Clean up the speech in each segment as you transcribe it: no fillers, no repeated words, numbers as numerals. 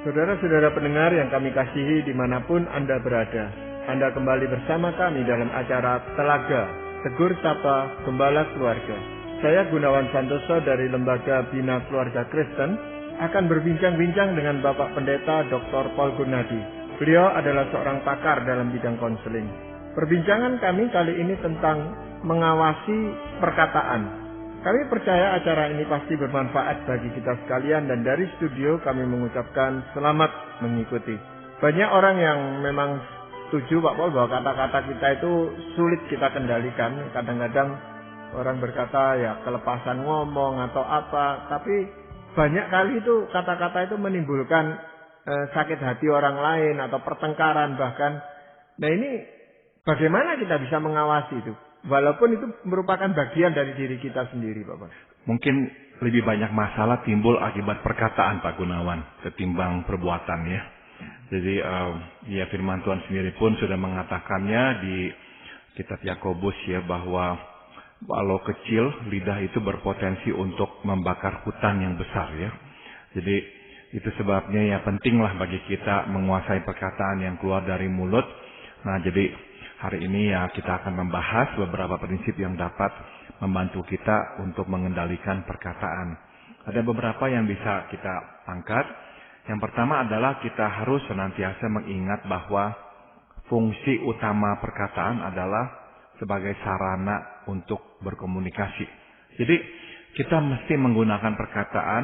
Saudara-saudara pendengar yang kami kasihi dimanapun Anda berada, Anda kembali bersama kami dalam acara Telaga, Tegur Sapa Gembala Keluarga. Saya Gunawan Santoso dari Lembaga Bina Keluarga Kristen akan berbincang-bincang dengan Bapak Pendeta Dr. Paul Gunadi. Beliau adalah seorang pakar dalam bidang konseling. Perbincangan kami kali ini tentang mengawasi perkataan. Kami percaya acara ini pasti bermanfaat bagi kita sekalian dan dari studio kami mengucapkan selamat mengikuti. Banyak orang yang memang setuju Pak Paul bahwa kata-kata kita itu sulit kita kendalikan. Kadang-kadang orang berkata ya kelepasan ngomong atau apa. Tapi banyak kali itu kata-kata itu menimbulkan sakit hati orang lain atau pertengkaran bahkan. Nah ini bagaimana kita bisa mengawasi itu? Walaupun itu merupakan bagian dari diri kita sendiri, Bapak. Mungkin lebih banyak masalah timbul akibat perkataan, Pak Gunawan, ketimbang perbuatan ya. Jadi ya firman Tuhan sendiri pun sudah mengatakannya di kitab Yakobus ya, bahwa walau kecil lidah itu berpotensi untuk membakar hutan yang besar ya. Jadi itu sebabnya ya pentinglah bagi kita menguasai perkataan yang keluar dari mulut. Nah jadi hari ini ya kita akan membahas beberapa prinsip yang dapat membantu kita untuk mengendalikan perkataan. Ada beberapa yang bisa kita angkat. Yang pertama adalah kita harus senantiasa mengingat bahwa fungsi utama perkataan adalah sebagai sarana untuk berkomunikasi. Jadi kita mesti menggunakan perkataan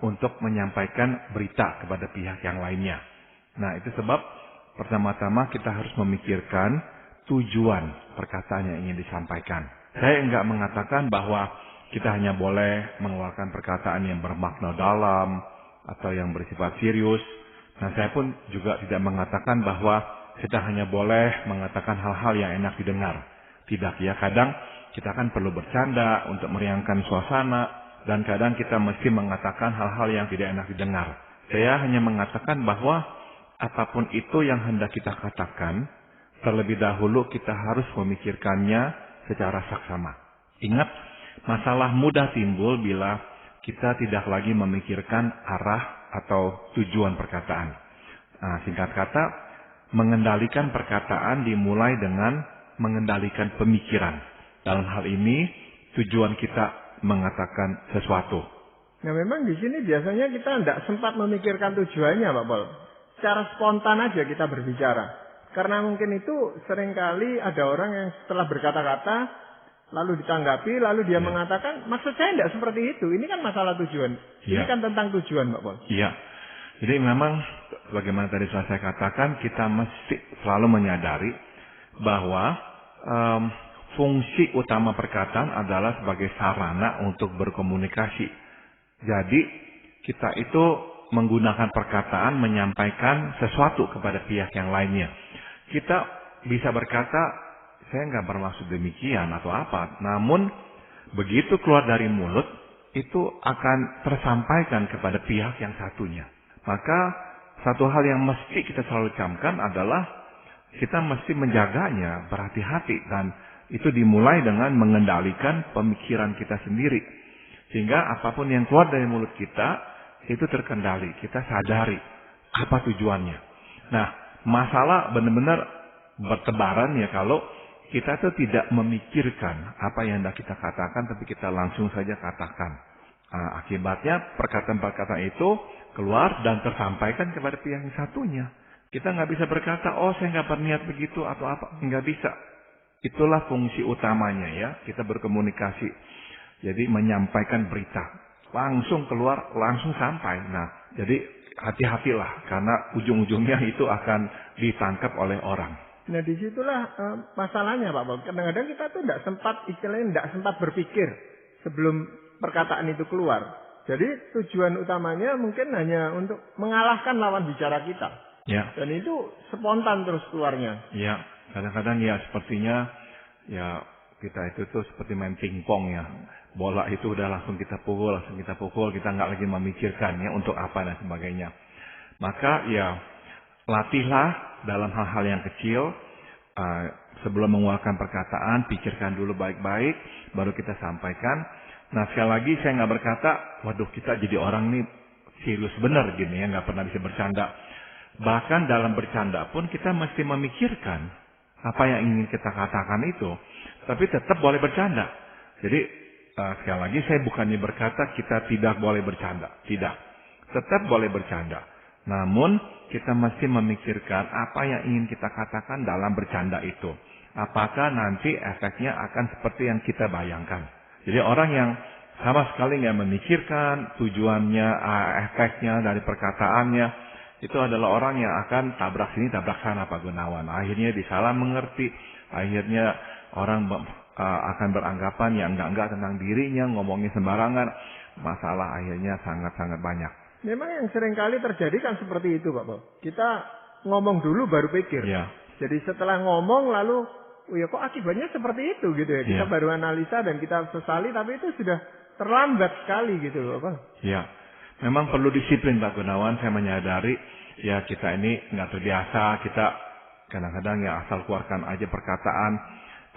untuk menyampaikan berita kepada pihak yang lainnya. Nah itu sebab pertama-tama kita harus memikirkan tujuan perkataan yang ingin disampaikan. Saya enggak mengatakan bahwa kita hanya boleh mengeluarkan perkataan yang bermakna dalam atau yang bersifat serius. Nah, saya pun juga tidak mengatakan bahwa kita hanya boleh mengatakan hal-hal yang enak didengar. Tidak ya, kadang kita kan perlu bercanda untuk meringankan suasana dan kadang kita mesti mengatakan hal-hal yang tidak enak didengar. Saya hanya mengatakan bahwa apapun itu yang hendak kita katakan, terlebih dahulu kita harus memikirkannya secara saksama. Ingat, masalah mudah timbul bila kita tidak lagi memikirkan arah atau tujuan perkataan. Nah, singkat kata, mengendalikan perkataan dimulai dengan mengendalikan pemikiran. Dalam hal ini, tujuan kita mengatakan sesuatu. Nah memang di sini biasanya kita tidak sempat memikirkan tujuannya Pak Paul. Secara spontan aja kita berbicara. Karena mungkin itu seringkali ada orang yang setelah berkata-kata, lalu ditanggapi, lalu dia mengatakan, maksud saya tidak seperti itu. Ini kan masalah tujuan. Ini kan tentang tujuan, Pak Paul. Iya. Jadi memang, bagaimana tadi saya katakan, kita mesti selalu menyadari bahwa fungsi utama perkataan adalah sebagai sarana untuk berkomunikasi. Jadi, kita itu menggunakan perkataan menyampaikan sesuatu kepada pihak yang lainnya. Kita bisa berkata, saya nggak bermaksud demikian atau apa. Namun, begitu keluar dari mulut, itu akan tersampaikan kepada pihak yang satunya. Maka, satu hal yang mesti kita selalu camkan adalah, kita mesti menjaganya, berhati-hati. Dan itu dimulai dengan mengendalikan pemikiran kita sendiri. Sehingga apapun yang keluar dari mulut kita, itu terkendali. Kita sadari apa tujuannya. Nah, masalah benar-benar bertebaran ya kalau kita tuh tidak memikirkan apa yang hendak kita katakan, tapi kita langsung saja katakan. Nah, akibatnya perkataan-perkataan itu keluar dan tersampaikan kepada pihak yang satunya. Kita nggak bisa berkata, oh saya nggak berniat begitu atau apa. Nggak bisa. Itulah fungsi utamanya ya. Kita berkomunikasi. Jadi menyampaikan berita. Langsung keluar, langsung sampai. Nah, jadi hati-hatilah karena ujung-ujungnya itu akan ditangkap oleh orang. Nah disitulah masalahnya Pak Paul. Kadang-kadang kita tuh tidak sempat berpikir sebelum perkataan itu keluar. Jadi tujuan utamanya mungkin hanya untuk mengalahkan lawan bicara kita. Ya. Dan itu spontan terus keluarnya. Ya, kadang-kadang ya sepertinya ya kita itu tuh seperti main pingpong ya. Bola itu udah langsung kita pukul, kita nggak lagi memikirkan ya untuk apa dan sebagainya. Maka ya latihlah dalam hal-hal yang kecil. Sebelum mengeluarkan perkataan, pikirkan dulu baik-baik, baru kita sampaikan. Nah sekali lagi saya nggak berkata, waduh kita jadi orang nih serius benar gini ya, nggak pernah bisa bercanda. Bahkan dalam bercanda pun kita mesti memikirkan apa yang ingin kita katakan itu, tapi tetap boleh bercanda. Jadi sekali lagi saya bukannya berkata kita tidak boleh bercanda, tidak, tetap boleh bercanda. Namun kita mesti memikirkan apa yang ingin kita katakan dalam bercanda itu. Apakah nanti efeknya akan seperti yang kita bayangkan. Jadi orang yang sama sekali nggak memikirkan tujuannya, efeknya dari perkataannya, itu adalah orang yang akan tabrak sini tabrak sana Pak Gunawan. Akhirnya disalah mengerti, akhirnya orang akan beranggapan yang enggak tentang dirinya, ngomongnya sembarangan, masalah akhirnya sangat-sangat banyak. Memang yang sering kali terjadi kan seperti itu Pak Bob. Kita ngomong dulu baru pikir. Ya. Jadi setelah ngomong lalu, oh ya kok akibatnya seperti itu gitu ya. Kita baru analisa dan kita sesali, tapi itu sudah terlambat sekali gitu loh Pak. Ya. Memang perlu disiplin Pak Gunawan, saya menyadari ya kita ini nggak terbiasa, kita kadang-kadang ya asal keluarkan aja perkataan,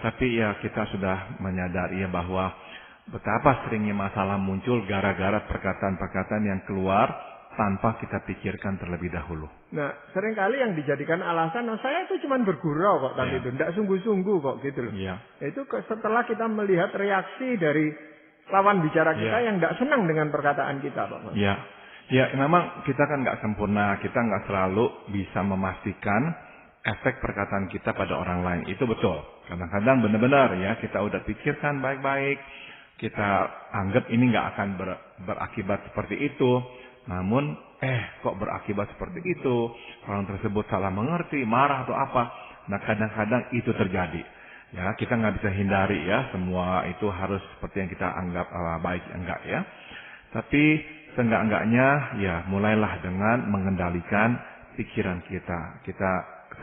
tapi ya kita sudah menyadari ya bahwa betapa seringnya masalah muncul gara-gara perkataan-perkataan yang keluar tanpa kita pikirkan terlebih dahulu. Nah, seringkali yang dijadikan alasan, saya itu cuma bergurau kok tadi itu, tidak sungguh-sungguh kok gitu loh. Ya. Itu setelah kita melihat reaksi dari lawan bicara kita yang tidak senang dengan perkataan kita, Pak. Ya, ya memang kita kan nggak sempurna, kita nggak selalu bisa memastikan efek perkataan kita pada orang lain. Itu betul. Kadang-kadang benar-benar ya kita udah pikirkan baik-baik, kita anggap ini nggak akan berakibat seperti itu. Namun, kok berakibat seperti itu? Orang tersebut salah mengerti, marah atau apa? Nah, kadang-kadang itu terjadi. Ya, kita nggak bisa hindari ya, semua itu harus seperti yang kita anggap baik, enggak ya. Tapi seenggak-enggaknya ya mulailah dengan mengendalikan pikiran kita. Kita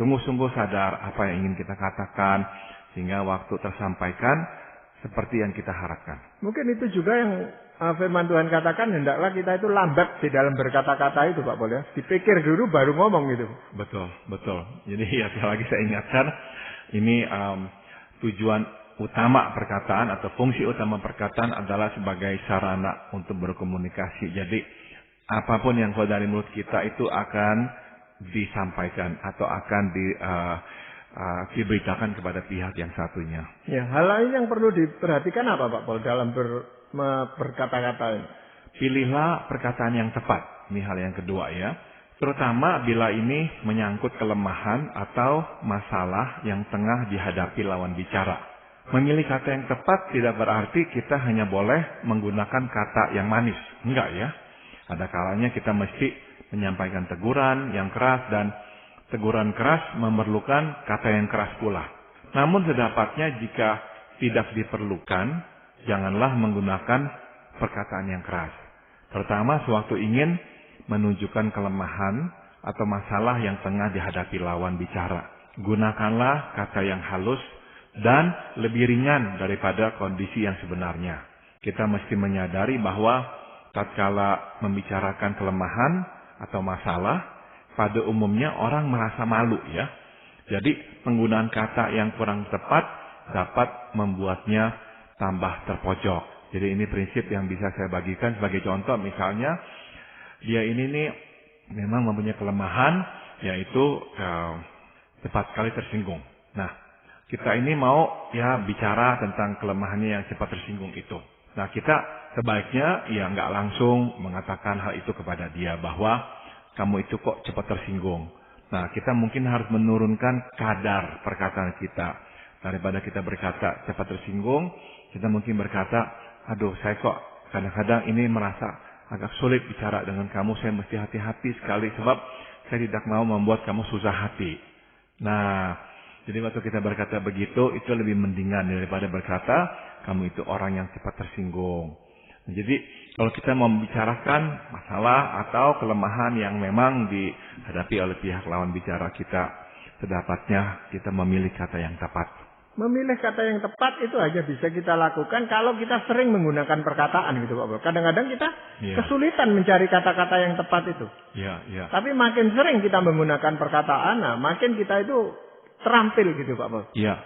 sungguh-sungguh sadar apa yang ingin kita katakan, sehingga waktu tersampaikan seperti yang kita harapkan. Mungkin itu juga yang firman Tuhan katakan, hendaklah kita itu lambat di dalam berkata-kata itu Pak Pol ya. Dipikir dulu baru ngomong gitu. Betul, betul. Jadi ya sekali lagi saya ingatkan, ini tujuan utama perkataan atau fungsi utama perkataan adalah sebagai sarana untuk berkomunikasi. Jadi apapun yang keluar dari mulut kita itu akan disampaikan atau akan diberitakan kepada pihak yang satunya. Ya, hal lain yang perlu diperhatikan apa Pak Pol dalam berkata-kata ini? Pilihlah perkataan yang tepat. Ini hal yang kedua ya. Terutama bila ini menyangkut kelemahan atau masalah yang tengah dihadapi lawan bicara. Memilih kata yang tepat tidak berarti kita hanya boleh menggunakan kata yang manis. Enggak ya. Ada kalanya kita mesti menyampaikan teguran yang keras, dan teguran keras memerlukan kata yang keras pula. Namun sedapatnya jika tidak diperlukan, janganlah menggunakan perkataan yang keras. Terutama sewaktu ingin menunjukkan kelemahan atau masalah yang tengah dihadapi lawan bicara. Gunakanlah kata yang halus dan lebih ringan daripada kondisi yang sebenarnya. Kita mesti menyadari bahwa tatkala membicarakan kelemahan atau masalah, pada umumnya orang merasa malu ya. Jadi penggunaan kata yang kurang tepat dapat membuatnya tambah terpojok. Jadi ini prinsip yang bisa saya bagikan sebagai contoh. Misalnya dia ini nih memang mempunyai kelemahan, yaitu cepat sekali tersinggung. Nah, kita ini mau ya bicara tentang kelemahannya yang cepat tersinggung itu. Nah, kita sebaiknya ya nggak langsung mengatakan hal itu kepada dia bahwa kamu itu kok cepat tersinggung. Nah, kita mungkin harus menurunkan kadar perkataan kita. Daripada kita berkata cepat tersinggung, kita mungkin berkata, aduh saya kok kadang-kadang ini merasa agak sulit bicara dengan kamu, saya mesti hati-hati sekali sebab saya tidak mau membuat kamu susah hati. Nah, jadi waktu kita berkata begitu, itu lebih mendingan daripada berkata, kamu itu orang yang cepat tersinggung. Jadi, kalau kita mau membicarakan masalah atau kelemahan yang memang dihadapi oleh pihak lawan bicara kita, sedapatnya kita memilih kata yang tepat. Memilih kata yang tepat itu aja bisa kita lakukan kalau kita sering menggunakan perkataan gitu Pak Bro. Kadang-kadang kita kesulitan mencari kata-kata yang tepat itu. Tapi makin sering kita menggunakan perkataan, nah makin kita itu terampil gitu Pak Bro. Ya,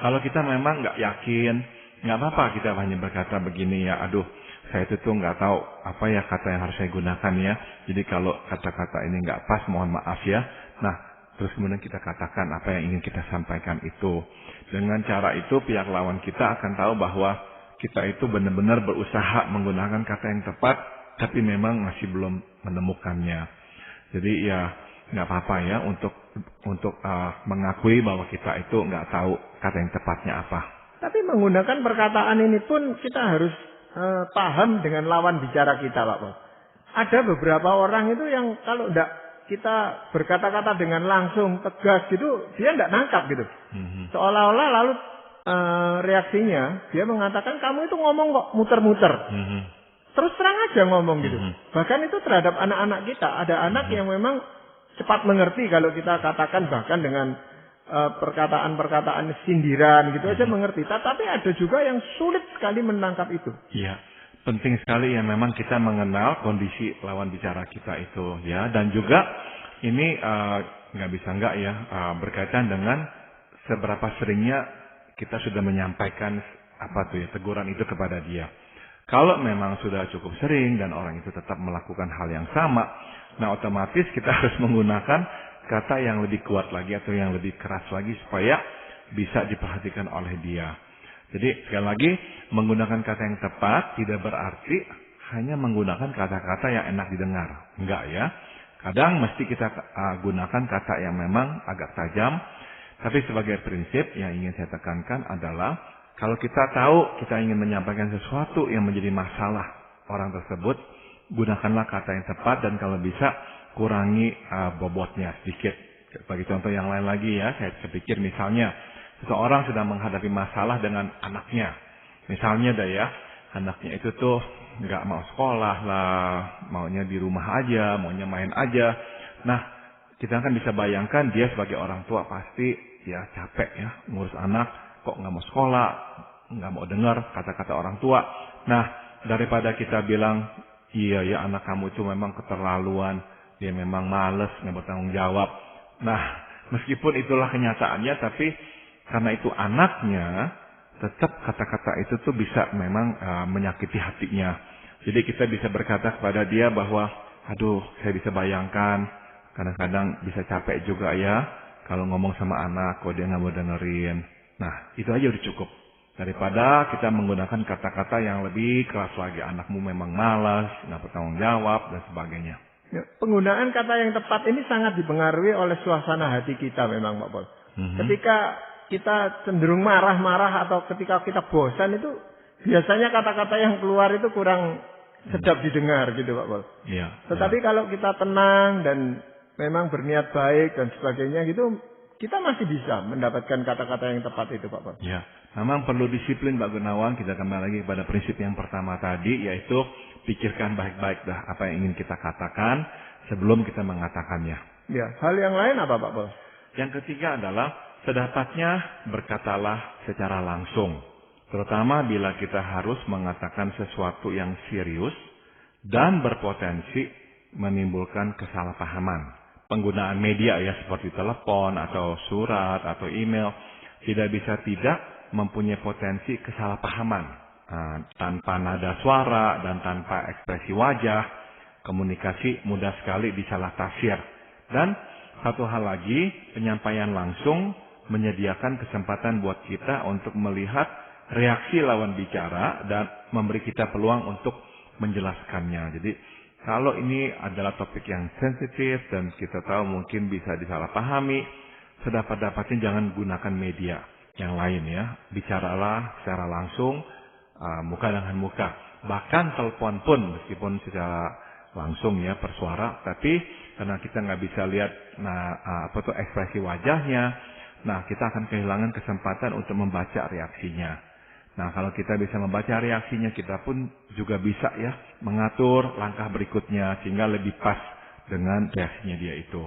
kalau kita memang nggak yakin, nggak apa-apa kita hanya berkata begini ya, aduh saya itu tuh nggak tahu apa ya kata yang harus saya gunakan ya. Jadi kalau kata-kata ini nggak pas, mohon maaf ya. Nah, terus kemudian kita katakan apa yang ingin kita sampaikan itu. Dengan cara itu pihak lawan kita akan tahu bahwa kita itu benar-benar berusaha menggunakan kata yang tepat, tapi memang masih belum menemukannya. Jadi ya nggak apa-apa ya untuk mengakui bahwa kita itu nggak tahu kata yang tepatnya apa. Tapi menggunakan perkataan ini pun kita harus paham dengan lawan bicara kita, Pak Pol. Ada beberapa orang itu yang kalau tidak kita berkata-kata dengan langsung tegas gitu, dia tidak nangkap gitu. Seolah-olah lalu reaksinya dia mengatakan kamu itu ngomong kok muter-muter. Terus terang aja ngomong gitu. Bahkan itu terhadap anak-anak kita. Ada anak yang memang cepat mengerti kalau kita katakan bahkan dengan perkataan-perkataan sindiran gitu aja mengerti. Tapi ada juga yang sulit sekali menangkap itu. Iya, penting sekali ya memang kita mengenal kondisi lawan bicara kita itu ya. Dan juga ini nggak bisa nggak ya berkaitan dengan seberapa seringnya kita sudah menyampaikan teguran itu kepada dia. Kalau memang sudah cukup sering dan orang itu tetap melakukan hal yang sama, nah otomatis kita harus menggunakan kata yang lebih kuat lagi atau yang lebih keras lagi supaya bisa diperhatikan oleh dia. Jadi sekali lagi menggunakan kata yang tepat tidak berarti hanya menggunakan kata-kata yang enak didengar. Enggak ya. Kadang mesti kita gunakan kata yang memang agak tajam. Tapi sebagai prinsip yang ingin saya tekankan adalah kalau kita tahu kita ingin menyampaikan sesuatu yang menjadi masalah orang tersebut, gunakanlah kata yang tepat dan kalau bisa kurangi bobotnya sedikit. Bagi contoh yang lain lagi ya, saya pikir misalnya seseorang sedang menghadapi masalah dengan anaknya. Misalnya anaknya itu tuh nggak mau sekolah lah, maunya di rumah aja, maunya main aja. Nah, kita kan bisa bayangkan dia sebagai orang tua pasti ya capek ya ngurus anak, kok nggak mau sekolah, nggak mau dengar kata-kata orang tua. Nah, daripada kita bilang, iya ya anak kamu itu memang keterlaluan, dia memang malas, nggak bertanggung jawab. Nah, meskipun itulah kenyataannya, tapi karena itu anaknya, tetap kata-kata itu tuh bisa memang menyakiti hatinya. Jadi kita bisa berkata kepada dia bahwa, aduh, saya bisa bayangkan, kadang-kadang bisa capek juga ya, kalau ngomong sama anak, kok dia nggak mau dengerin. Nah, itu aja udah cukup. Daripada kita menggunakan kata-kata yang lebih keras lagi, anakmu memang malas, nggak bertanggung jawab, dan sebagainya. Ya, penggunaan kata yang tepat ini sangat dipengaruhi oleh suasana hati kita memang Pak Pol. Ketika kita cenderung marah-marah atau ketika kita bosan itu biasanya kata-kata yang keluar itu kurang sedap didengar gitu Pak Pol. Iya. Tetapi kalau kita tenang dan memang berniat baik dan sebagainya gitu, kita masih bisa mendapatkan kata-kata yang tepat itu Pak Pol. Ya, memang perlu disiplin Pak Gunawan. Kita kembali lagi pada prinsip yang pertama tadi, yaitu pikirkan baik-baik dah apa yang ingin kita katakan sebelum kita mengatakannya. Ya, hal yang lain apa Pak Pol? Yang ketiga adalah sedapatnya berkatalah secara langsung. Terutama bila kita harus mengatakan sesuatu yang serius dan berpotensi menimbulkan kesalahpahaman. Penggunaan media ya seperti telepon atau surat atau email tidak bisa tidak mempunyai potensi kesalahpahaman. Tanpa nada suara dan tanpa ekspresi wajah, komunikasi mudah sekali disalah tafsir. Dan satu hal lagi, penyampaian langsung menyediakan kesempatan buat kita untuk melihat reaksi lawan bicara dan memberi kita peluang untuk menjelaskannya. Jadi kalau ini adalah topik yang sensitif dan kita tahu mungkin bisa disalahpahami, sedapat-dapatnya jangan gunakan media yang lain ya. Bicaralah secara langsung, muka dengan muka. Bahkan telepon pun meskipun secara langsung ya persuara, tapi karena kita nggak bisa lihat ekspresi wajahnya, nah kita akan kehilangan kesempatan untuk membaca reaksinya. Nah kalau kita bisa membaca reaksinya, kita pun juga bisa ya mengatur langkah berikutnya sehingga lebih pas dengan reaksinya dia itu.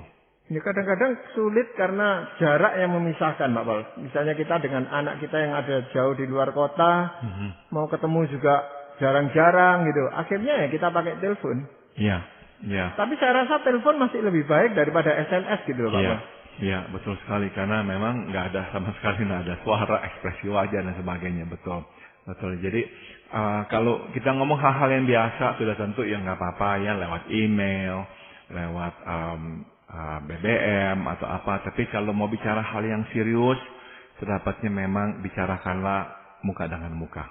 Ya kadang-kadang sulit karena jarak yang memisahkan Pak Pol. Misalnya kita dengan anak kita yang ada jauh di luar kota, mau ketemu juga jarang-jarang gitu. Akhirnya ya kita pakai telepon. Iya, iya. Tapi saya rasa telepon masih lebih baik daripada SMS gitu loh Pak Pol. Iya, betul sekali. Karena memang nggak ada sama sekali nada suara, ekspresi wajah dan sebagainya, betul. Betul. Jadi kalau kita ngomong hal-hal yang biasa sudah tentu ya nggak apa-apa ya, lewat email, lewat BBM atau apa. Tapi kalau mau bicara hal yang serius, sedapatnya memang bicarakanlah muka dengan muka.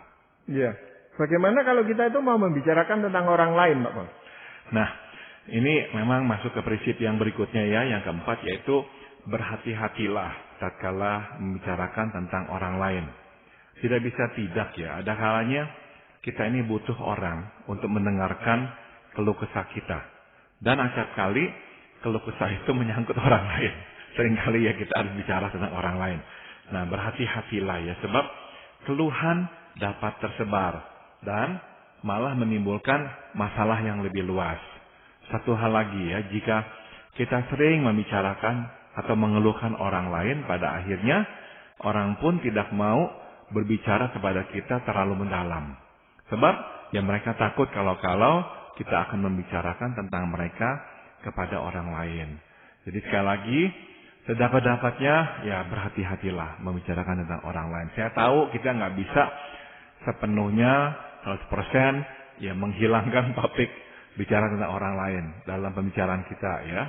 Iya. Bagaimana kalau kita itu mau membicarakan tentang orang lain, Pak Paul? Nah, ini memang masuk ke prinsip yang berikutnya ya, yang keempat, yaitu berhati-hatilah tatkala membicarakan tentang orang lain. Tidak bisa tidak ya, ada kalanya kita ini butuh orang untuk mendengarkan keluh kesah kita. Dan acap kali keluh kesah itu menyangkut orang lain. Seringkali ya kita harus bicara tentang orang lain. Nah, berhati-hatilah ya, sebab keluhan dapat tersebar dan malah menimbulkan masalah yang lebih luas. Satu hal lagi ya, jika kita sering membicarakan atau mengeluhkan orang lain, pada akhirnya orang pun tidak mau berbicara kepada kita terlalu mendalam. Sebab ya mereka takut kalau kita akan membicarakan tentang mereka kepada orang lain. Jadi sekali lagi, sedapat-dapatnya ya berhati-hatilah membicarakan tentang orang lain. Saya tahu kita nggak bisa sepenuhnya 100% ya menghilangkan topik bicara tentang orang lain dalam pembicaraan kita ya.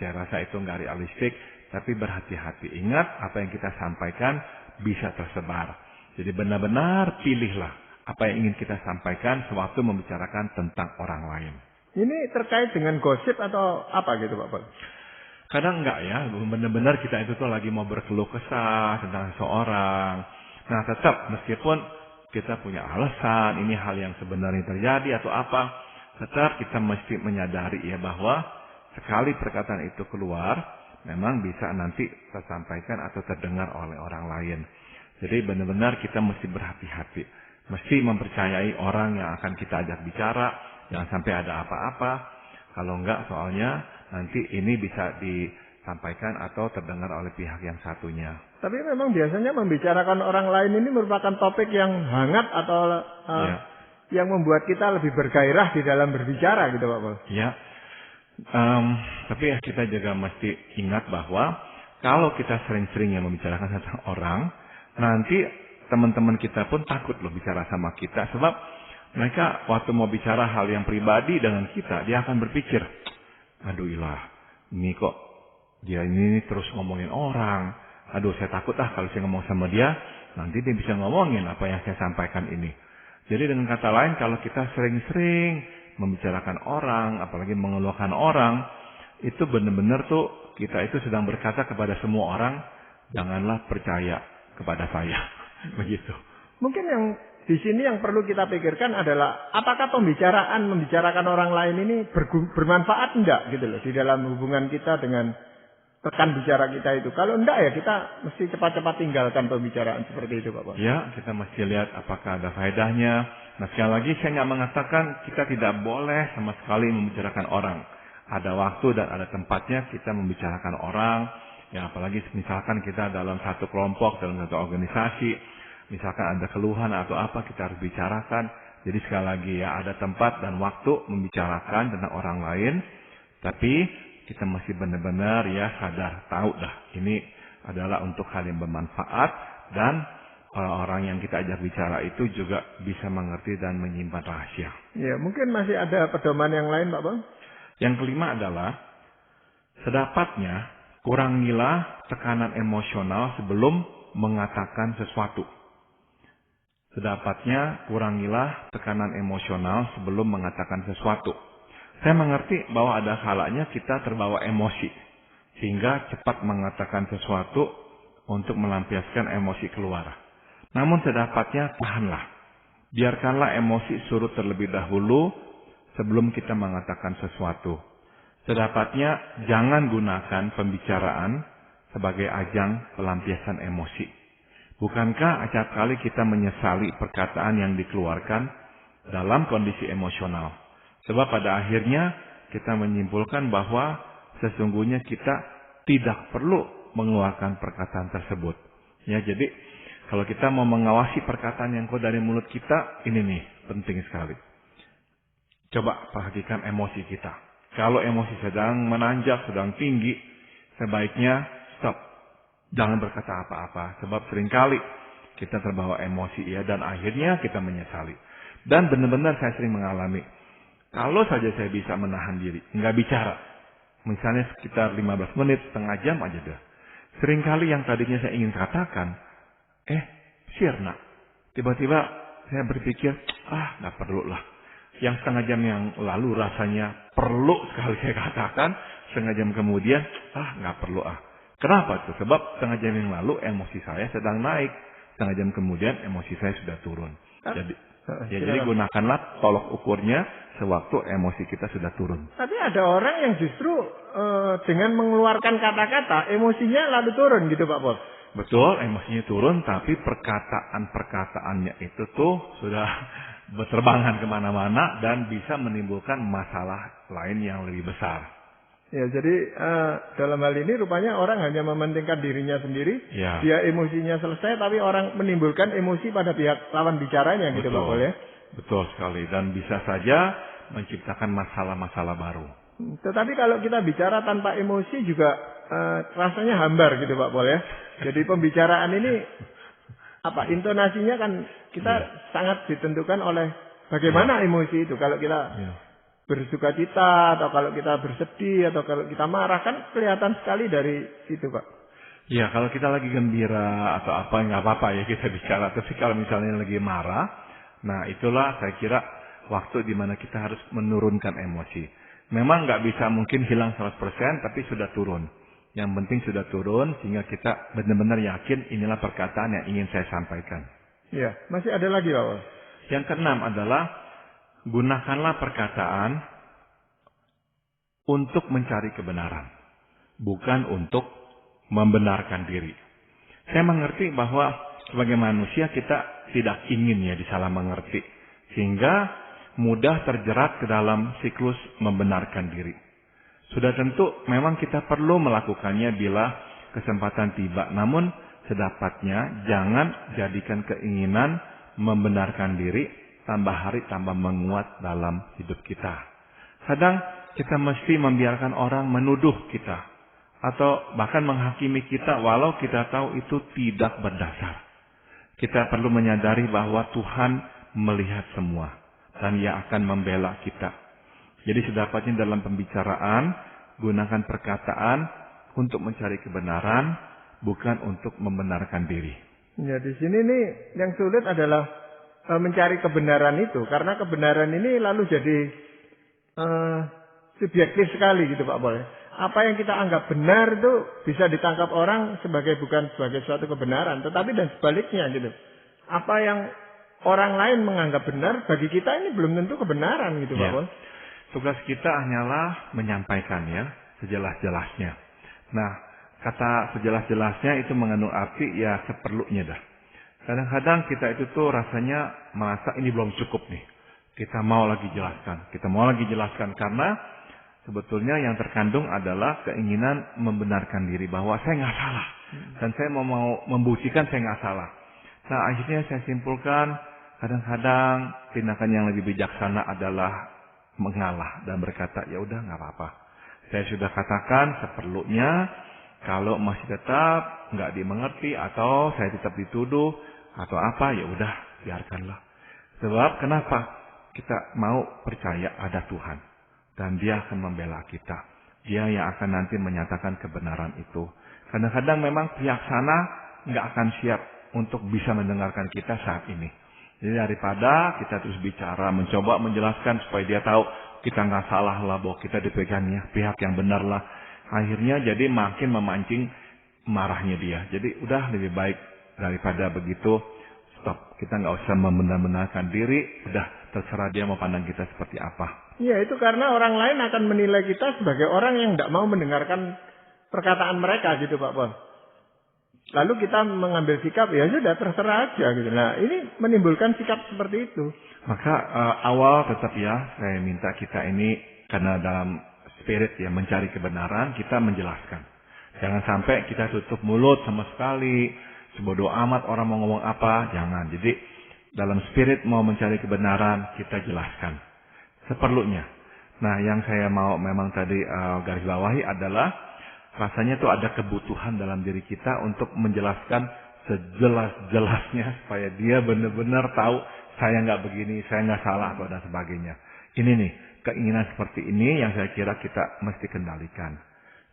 Saya rasa itu nggak realistik, tapi berhati-hati. Ingat apa yang kita sampaikan bisa tersebar. Jadi benar-benar pilihlah apa yang ingin kita sampaikan sewaktu membicarakan tentang orang lain. Ini terkait dengan gosip atau apa gitu Pak Paul? Kadang enggak ya, benar-benar kita itu tuh lagi mau berkeluh kesah tentang seseorang. Nah tetap meskipun kita punya alasan, ini hal yang sebenarnya terjadi atau apa, tetap kita mesti menyadari ya bahwa sekali perkataan itu keluar, memang bisa nanti tersampaikan atau terdengar oleh orang lain. Jadi benar-benar kita mesti berhati-hati. Mesti mempercayai orang yang akan kita ajak bicara. Jangan sampai ada apa-apa. Kalau enggak soalnya nanti ini bisa disampaikan atau terdengar oleh pihak yang satunya. Tapi memang biasanya membicarakan orang lain ini merupakan topik yang hangat atau yang membuat kita lebih bergairah di dalam berbicara gitu Pak Paul. Ya. Tapi ya kita juga mesti ingat bahwa kalau kita sering-sering membicarakan tentang orang, nanti teman-teman kita pun takut loh bicara sama kita. Sebab mereka waktu mau bicara hal yang pribadi dengan kita, dia akan berpikir, aduh ilah, ini kok dia ini terus ngomongin orang. Aduh saya takut kalau saya ngomong sama dia, nanti dia bisa ngomongin apa yang saya sampaikan ini. Jadi dengan kata lain, kalau kita sering-sering membicarakan orang, apalagi mengeluhkan orang, itu benar-benar tuh kita itu sedang berkata kepada semua orang, janganlah percaya kepada saya. Begitu. Mungkin yang di sini yang perlu kita pikirkan adalah apakah membicarakan orang lain ini bermanfaat enggak gitu loh di dalam hubungan kita dengan rekan bicara kita itu. Kalau enggak ya kita mesti cepat-cepat tinggalkan pembicaraan seperti itu Pak. Ya, kita mesti lihat apakah ada faedahnya. Nah sekali lagi saya nggak mengatakan kita tidak boleh sama sekali membicarakan orang. Ada waktu dan ada tempatnya kita membicarakan orang. Ya apalagi misalkan kita dalam satu kelompok, dalam satu organisasi, misalkan ada keluhan atau apa kita harus bicarakan. Jadi sekali lagi ya ada tempat dan waktu membicarakan tentang orang lain. Tapi kita masih benar-benar ya sadar, tahu dah ini adalah untuk hal yang bermanfaat dan orang-orang yang kita ajak bicara itu juga bisa mengerti dan menyimpan rahasia. Ya mungkin masih ada pedoman yang lain Pak Bang? Yang kelima adalah sedapatnya kurangilah tekanan emosional sebelum mengatakan sesuatu. Sedapatnya kurangilah tekanan emosional sebelum mengatakan sesuatu. Saya mengerti bahwa ada kalanya kita terbawa emosi. Sehingga cepat mengatakan sesuatu untuk melampiaskan emosi keluar. Namun sedapatnya tahanlah. Biarkanlah emosi surut terlebih dahulu sebelum kita mengatakan sesuatu. Sedapatnya jangan gunakan pembicaraan sebagai ajang pelampiasan emosi. Bukankah acap kali kita menyesali perkataan yang dikeluarkan dalam kondisi emosional? Sebab pada akhirnya kita menyimpulkan bahwa sesungguhnya kita tidak perlu mengeluarkan perkataan tersebut. Ya, jadi kalau kita mau mengawasi perkataan yang keluar dari mulut kita, ini nih penting sekali. Coba perhatikan emosi kita. Kalau emosi sedang menanjak, sedang tinggi, sebaiknya stop. Jangan berkata apa-apa. Sebab seringkali Kita terbawa emosi ya, dan akhirnya kita menyesali. Dan benar-benar saya sering mengalami, kalau saja saya bisa menahan diri, nggak bicara, misalnya sekitar 15 menit, setengah jam aja dah. Seringkali yang tadinya saya ingin katakan, sirna. Tiba-tiba saya berpikir, nggak perlu lah. Yang setengah jam yang lalu rasanya perlu sekali saya katakan, setengah jam kemudian, nggak perlu Kenapa tuh? Sebab setengah jam yang lalu emosi saya sedang naik. Setengah jam kemudian emosi saya sudah turun. Jadi gunakanlah tolok ukurnya sewaktu emosi kita sudah turun. Tapi ada orang yang justru dengan mengeluarkan kata-kata, emosinya lalu turun gitu Pak Pol. Betul, emosinya turun, tapi perkataan-perkataannya itu tuh sudah berterbangan kemana-mana dan bisa menimbulkan masalah lain yang lebih besar. Ya, jadi dalam hal ini rupanya orang hanya mementingkan dirinya sendiri. Ya. Dia emosinya selesai, tapi orang menimbulkan emosi pada pihak lawan bicaranya gitu Pak Pol ya. Betul sekali, dan bisa saja menciptakan masalah-masalah baru. Tetapi kalau kita bicara tanpa emosi juga rasanya hambar gitu Pak Pol ya. Jadi pembicaraan ini intonasinya kan kita sangat ditentukan oleh bagaimana emosi itu. Kalau kita bersuka cita, atau kalau kita bersedih, atau kalau kita marah, kan kelihatan sekali dari situ Pak. Ya, kalau kita lagi gembira atau apa, nggak apa-apa ya kita bicara. Tapi kalau misalnya lagi marah, nah itulah saya kira waktu di mana kita harus menurunkan emosi. Memang nggak bisa mungkin hilang 100%, tapi sudah turun. Yang penting sudah turun, sehingga kita benar-benar yakin inilah perkataan yang ingin saya sampaikan. Ya, masih ada lagi Pak. Yang keenam adalah gunakanlah perkataan untuk mencari kebenaran, bukan untuk membenarkan diri. Saya mengerti bahwa sebagai manusia kita tidak ingin disalah mengerti, sehingga mudah terjerat ke dalam siklus membenarkan diri. Sudah tentu memang kita perlu melakukannya bila kesempatan tiba, namun sedapatnya jangan jadikan keinginan membenarkan diri tambah hari tambah menguat dalam hidup kita. Kadang kita mesti membiarkan orang menuduh kita atau bahkan menghakimi kita walau kita tahu itu tidak berdasar. Kita perlu menyadari bahwa Tuhan melihat semua dan Ia akan membela kita. Jadi sedapatnya dalam pembicaraan gunakan perkataan untuk mencari kebenaran, bukan untuk membenarkan diri. Ya, di sini nih yang sulit adalah mencari kebenaran itu, karena kebenaran ini lalu jadi subjektif sekali gitu Pak Pol. Apa yang kita anggap benar itu bisa ditangkap orang bukan sebagai suatu kebenaran, tetapi dan sebaliknya gitu. Apa yang orang lain menganggap benar bagi kita ini belum tentu kebenaran gitu Pak Pol. Tugas kita hanyalah menyampaikan sejelas-jelasnya. Nah, kata sejelas-jelasnya itu mengandung arti seperlunya dah. Kadang-kadang kita itu tuh rasanya merasa ini belum cukup nih. Kita mau lagi jelaskan karena sebetulnya yang terkandung adalah keinginan membenarkan diri bahwa saya nggak salah. Dan saya mau membuktikan saya nggak salah. Nah, akhirnya saya simpulkan kadang-kadang tindakan yang lebih bijaksana adalah mengalah dan berkata, ya udah nggak apa-apa. Saya sudah katakan seperlunya. Kalau masih tetap nggak dimengerti atau saya tetap dituduh atau apa, ya udah biarkanlah. Sebab kenapa kita mau percaya ada Tuhan dan Dia akan membela kita. Dia yang akan nanti menyatakan kebenaran itu. Kadang-kadang memang pihak sana nggak akan siap untuk bisa mendengarkan kita saat ini. Jadi daripada kita terus bicara, mencoba menjelaskan supaya dia tahu kita nggak salah lah, bahwa kita dipegangnya pihak yang benar lah. Akhirnya jadi makin memancing marahnya dia. Jadi udah lebih baik daripada begitu, stop. Kita nggak usah membenar-benarkan diri. Udah terserah dia mau pandang kita seperti apa. Iya, itu karena orang lain akan menilai kita sebagai orang yang tidak mau mendengarkan perkataan mereka gitu Pak Pol. Lalu kita mengambil sikap, ya sudah terserah aja gitu. Nah, ini menimbulkan sikap seperti itu. Maka awal tetap saya minta kita ini karena dalam spirit mencari kebenaran, kita menjelaskan. Jangan sampai kita tutup mulut sama sekali, sebodoh amat orang mau ngomong apa, jangan. Jadi dalam spirit mau mencari kebenaran, kita jelaskan seperlunya. Nah, yang saya mau memang tadi garis bawahi adalah rasanya tuh ada kebutuhan dalam diri kita untuk menjelaskan sejelas-jelasnya supaya dia benar-benar tahu saya nggak begini, saya nggak salah atau dan sebagainya. Ini nih, keinginan seperti ini yang saya kira kita mesti kendalikan.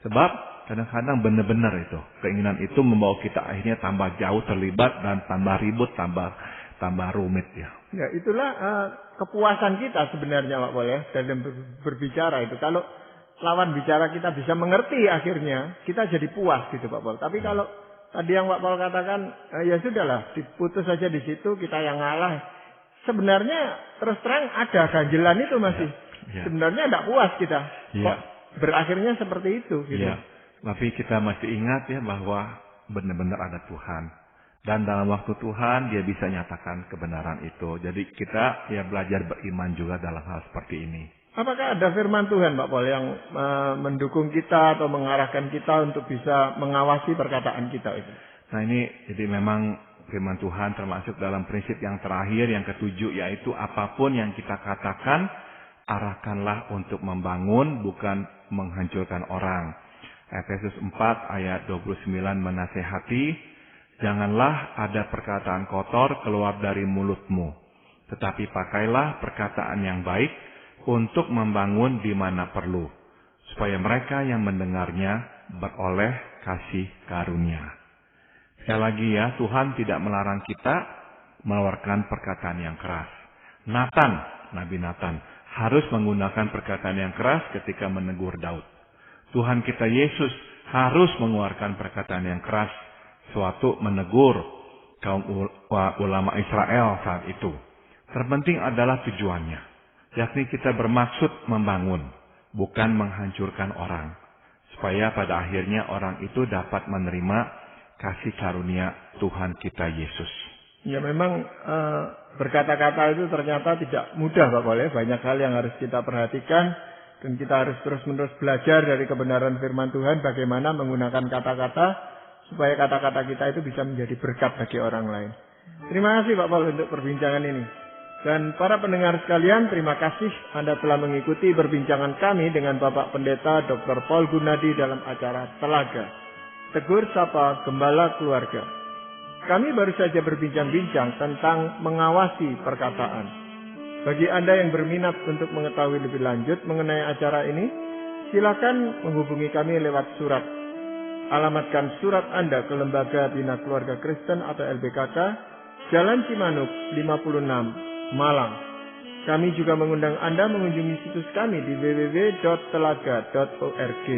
Sebab kadang-kadang benar-benar itu, keinginan itu membawa kita akhirnya tambah jauh terlibat dan tambah ribut, tambah rumit ya. Ya, itulah kepuasan kita sebenarnya Pak Pol ya, dalam berbicara itu. Kalau lawan bicara kita bisa mengerti akhirnya, kita jadi puas gitu Pak Pol. Tapi kalau tadi yang Pak Pol katakan, ya sudahlah, diputus saja di situ, kita yang ngalah. Sebenarnya terus terang ada ganjelan itu masih. Ya. Sebenarnya tidak puas kita. Ya. Kok berakhirnya seperti itu gitu. Ya. Tapi kita masih ingat ya bahwa benar-benar ada Tuhan. Dan dalam waktu Tuhan dia bisa nyatakan kebenaran itu. Jadi kita ya belajar beriman juga dalam hal seperti ini. Apakah ada firman Tuhan Pak Pol yang mendukung kita atau mengarahkan kita untuk bisa mengawasi perkataan kita itu? Nah ini jadi memang firman Tuhan termasuk dalam prinsip yang terakhir, yang ketujuh, yaitu apapun yang kita katakan, arahkanlah untuk membangun, bukan menghancurkan orang. Efesus 4 ayat 29 menasehati, janganlah ada perkataan kotor keluar dari mulutmu, tetapi pakailah perkataan yang baik untuk membangun di mana perlu, supaya mereka yang mendengarnya beroleh kasih karunia. Sekali lagi ya, Tuhan tidak melarang kita mengeluarkan perkataan yang keras. Nabi Nathan harus menggunakan perkataan yang keras ketika menegur Daud. Tuhan kita Yesus harus mengeluarkan perkataan yang keras sewaktu menegur kaum ulama Israel saat itu. Terpenting adalah tujuannya, yakni kita bermaksud membangun, bukan menghancurkan orang, supaya pada akhirnya orang itu dapat menerima kasih karunia Tuhan kita Yesus. Ya memang berkata-kata itu ternyata tidak mudah Pak Pol ya. Banyak hal yang harus kita perhatikan. Dan kita harus terus-menerus belajar dari kebenaran firman Tuhan. Bagaimana menggunakan kata-kata. Supaya kata-kata kita itu bisa menjadi berkat bagi orang lain. Terima kasih Pak Pol untuk perbincangan ini. Dan para pendengar sekalian, terima kasih Anda telah mengikuti perbincangan kami dengan Bapak Pendeta Dr. Paul Gunadi dalam acara Telaga. Tegur Sapa Gembala Keluarga. Kami baru saja berbincang-bincang tentang mengawasi perkataan. Bagi Anda yang berminat untuk mengetahui lebih lanjut mengenai acara ini, silakan menghubungi kami lewat surat. Alamatkan surat Anda ke Lembaga Bina Keluarga Kristen atau LBKK, Jalan Cimanuk 56, Malang. Kami juga mengundang Anda mengunjungi situs kami di www.telaga.org.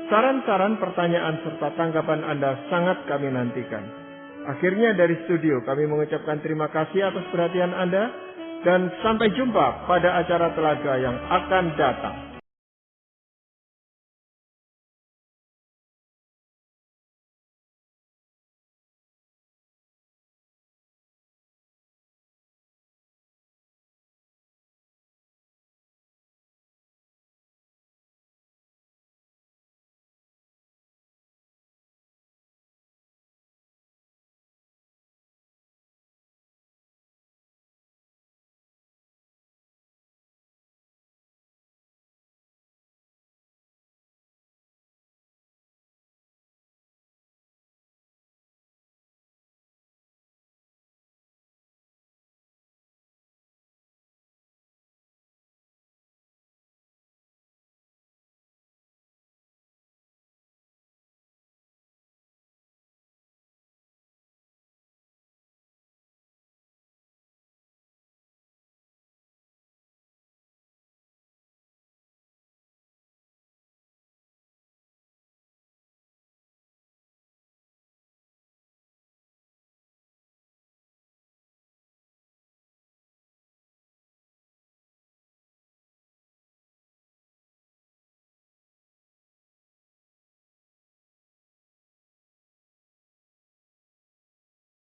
Saran-saran, pertanyaan, serta tanggapan Anda sangat kami nantikan. Akhirnya dari studio kami mengucapkan terima kasih atas perhatian Anda dan sampai jumpa pada acara Telaga yang akan datang.